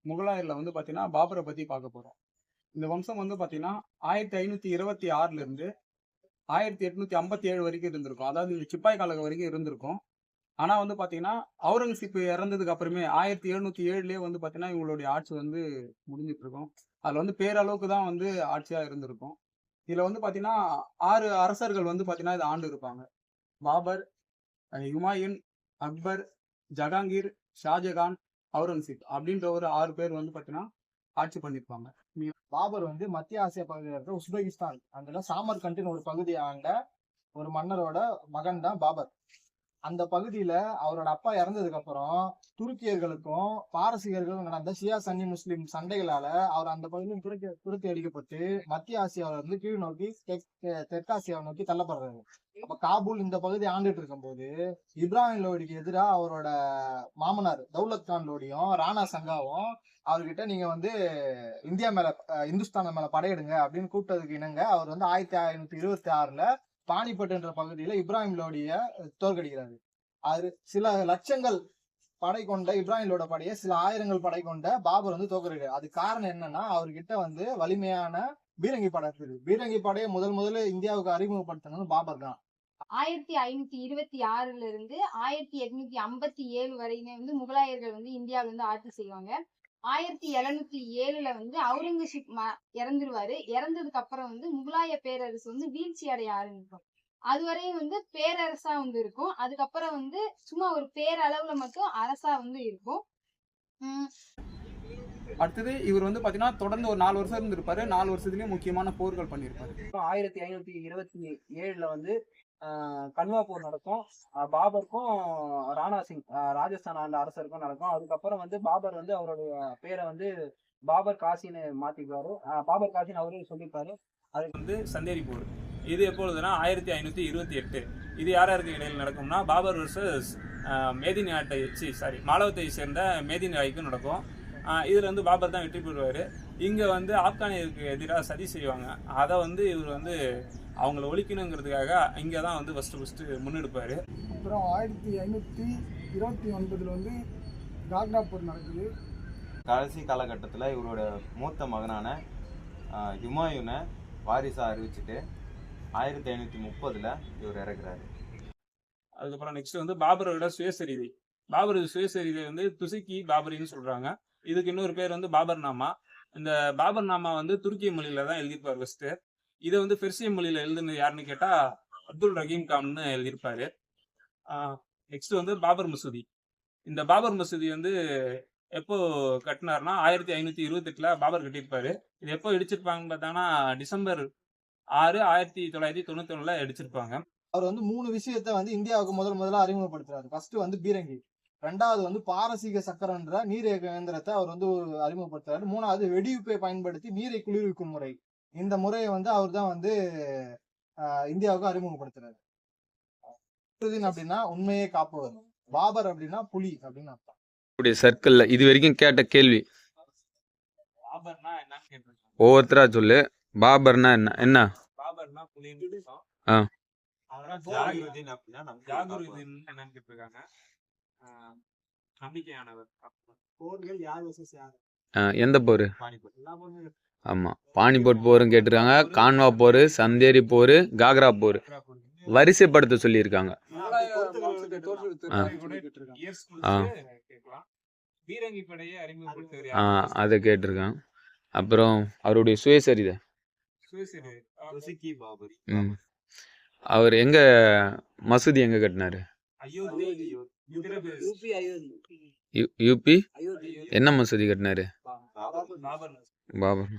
முகலாயர்ல வந்து பாத்தீங்கன்னா பாபரை பத்தி பார்க்க போறோம். இந்த வம்சம் வந்து பாத்தீங்கன்னா 1526ல இருந்து 1857 வரைக்கும் இருந்திருக்கும். அதாவது இந்த சிப்பாய் காலம் வரைக்கும் இருந்திருக்கும். ஆனா வந்து பாத்தீங்கன்னா அவுரங்கசீப் இறந்ததுக்கு அப்புறமே 1707லயே வந்து பாத்தீங்கன்னா இவங்களுடைய ஆட்சி வந்து முடிஞ்சிட்டு இருக்கும். அதுல வந்து பேரளவுக்கு தான் வந்து ஆட்சியா இருந்திருக்கும். இதுல வந்து பாத்தீங்கன்னா 6 அரசர்கள் வந்து பாத்தீங்கன்னா இதை ஆண்டு இருப்பாங்க. பாபர், ஹுமாயூன், அக்பர், ஜஹாங்கீர், ஷாஜகான், அவுரங்கசீப் அப்படின்ற ஒரு 6 பேர் வந்து பாத்தீங்கன்னா ஆட்சி பண்ணிருப்பாங்க. பாபர் வந்து மத்திய ஆசிய பகுதியில் இருக்க உஸ்பெகிஸ்தான் அதுல சாமர்கண்ட்னு ஒரு பகுதியை ஆண்ட ஒரு மன்னரோட மகன் தான் பாபர். அந்த பகுதியில அவரோட அப்பா இறந்ததுக்கு அப்புறம் துருக்கியர்களுக்கும் பாரசீகர்களுக்கும் நடந்த ஷியா சன்னி முஸ்லிம் சண்டைகளால அவர் அந்த பகுதியில் துருக்கி அடிக்கப்பட்டு மத்திய ஆசியாவில இருந்து கீழ் நோக்கி தெற்காசியாவை நோக்கி தள்ளப்படுறாரு. அப்ப காபூல் இந்த பகுதி ஆண்டுட்டு இருக்கும் போது இப்ராஹிம் லோடிக்கு எதிராக அவரோட மாமனார் தௌலத் கான் லோடியும் ராணா சங்காவும் அவர்கிட்ட நீங்க வந்து இந்தியா மேல இந்துஸ்தான மேல படையிடுங்க அப்படின்னு கூப்பிட்டதுக்கு இணங்க அவர் வந்து 1526ல பானிபட் என்ற பகுதியில இப்ராஹிம் லோடிய தோற்கடிக்கிறாரு. அது சில லட்சங்கள் படை கொண்ட இப்ராஹிம் லோட படையை சில ஆயிரங்கள் படை கொண்ட பாபர் வந்து தோற்கடிக்கிறார். அது காரணம் என்னன்னா அவர்கிட்ட வந்து வலிமையான பீரங்கி படை இருக்குது. பீரங்கி படையை முதல்ல இந்தியாவுக்கு அறிமுகப்படுத்தினது பாபர் தான். 1526ல இருந்து 1857 வரையுமே வந்து முகலாயர்கள் வந்து இந்தியாவில இருந்து ஆட்சி செய்வாங்க. 1707ல வந்து அவுரங்கசீப் இறந்துருவாரு. இறந்ததுக்கு அப்புறம் வந்து முகலாய பேரரசு வந்து வீழ்ச்சி அடைய ஆரம்பிக்கும். அதுவரையும் வந்து பேரரசா வந்து இருக்கும். அதுக்கப்புறம் வந்து சும்மா ஒரு பேரளவுல மட்டும் அரசா வந்து இருக்கும். அடுத்தது இவர் வந்து பாத்தீங்கன்னா தொடர்ந்து ஒரு 4 வருஷம் இருந்திருப்பாரு. 4 வருஷத்துலயும் முக்கியமான போர்கள் பண்ணியிருப்பாரு. 1527ல வந்து கன்வா போர் நடக்கும். பாபருக்கும் ராணா சிங் ராஜஸ்தான் ஆண்ட அரசருக்கும் நடக்கும். அதுக்கப்புறம் வந்து பாபர் வந்து அவருடைய பேரை வந்து பாபர் காசின்னு மாத்திக்குவாரு. பாபர் காசின்னு அவரே சொல்லியிருப்பாரு. அதுக்கு வந்து சந்தேரி போர். இது எப்பொழுதுனா 1528. இது யாருக்கு இடையில் நடக்கும்னா பாபர் வர்சஸ் மாலவத்தை சேர்ந்த மேதினி ராய்க்கும் நடக்கும். இதில் வந்து பாபர் தான் வெற்றி பெறுவார். இங்கே வந்து ஆப்கானியருக்கு எதிராக சதி செய்வாங்க. அதை வந்து இவர் வந்து அவங்கள ஒழிக்கணுங்கிறதுக்காக இங்கே தான் வந்து ஃபஸ்ட்டு முன்னெடுப்பார். அப்புறம் 1529 வந்து காக்ரா போர் நடக்குது. கடைசி காலகட்டத்தில் இவரோட மூத்த மகனான ஹுமாயூனை வாரிசாக அறிவிச்சுட்டு 1530ல் இவர் இறக்குறாரு. அதுக்கப்புறம் நெக்ஸ்ட் வந்து பாபரோட சுயசரிதை. பாபரோட சுயசரிதை வந்து துசுக்கி பாபரின்னு சொல்கிறாங்க. இதுக்கு இன்னொரு பேர் வந்து பாபர் நாமா. இந்த பாபர் நாமா வந்து துருக்கிய மொழியில தான் எழுதியிருப்பார் ஃபர்ஸ்ட். இதை வந்து பெர்சிய மொழியில எழுதுனது யாருன்னு கேட்டா அப்துல் ரஹீம் கான்னு எழுதியிருப்பாரு. நெக்ஸ்ட் வந்து பாபர் மசூதி. இந்த பாபர் மசூதி வந்து எப்போ கட்டினார்னா 1528ல பாபர் கட்டியிருப்பாரு. இது எப்போ இடிச்சிருப்பாங்கன்னு பார்த்தாங்கன்னா டிசம்பர் 6, 1991ல இடிச்சிருப்பாங்க. அவர் வந்து 3 விஷயத்த வந்து இந்தியாவுக்கு முதல்ல அறிமுகப்படுத்துறாரு. ஃபர்ஸ்ட் வந்து பீரங்கி, 2வது வந்து பாரசீக சக்கரன்ற நீர் இயந்திரத்தை அவர் வந்து அறிமுகப்படுத்துறாரு. 3வது வெடியுப்பை பயன்படுத்தி நீரை குளிர்விக்கும் முறை. இந்த முறையை வந்து அவர் தான் வந்து இந்தியாவுக்கு அறிமுகப்படுத்துறாரு. அப்படின்னா உண்மையை காப்பவர், பாபர் அப்படின்னா புலி அப்படின்னு அர்த்தம். சர்க்கிள்ல இது வரைக்கும் கேட்ட கேள்வி ஒவ்வொருத்தரா சொல்லு. பாபர்னா என்ன? பாபர்னா புலின்னு என்னன்னு கேட்டிருக்காங்க. நம்பிக்கையானவர். போர்கள் யார் வர்சஸ் யார்? எந்த போர்? ஆமா, பானிபட் போரும் கேட்டிருக்காங்க, கான்வா போர், சந்தேரி போர், காக்ரா போர். வரிசைப்படுத்த சொல்லியிருக்காங்க. அதை கேட்டிருக்காங்க. அப்புறம் அவருடைய சுயசரிதை. அவர் எங்க மசூதி எங்க கட்டினாரு? யூபி என்ன மசூதி கட்டினாரு? பாபர்.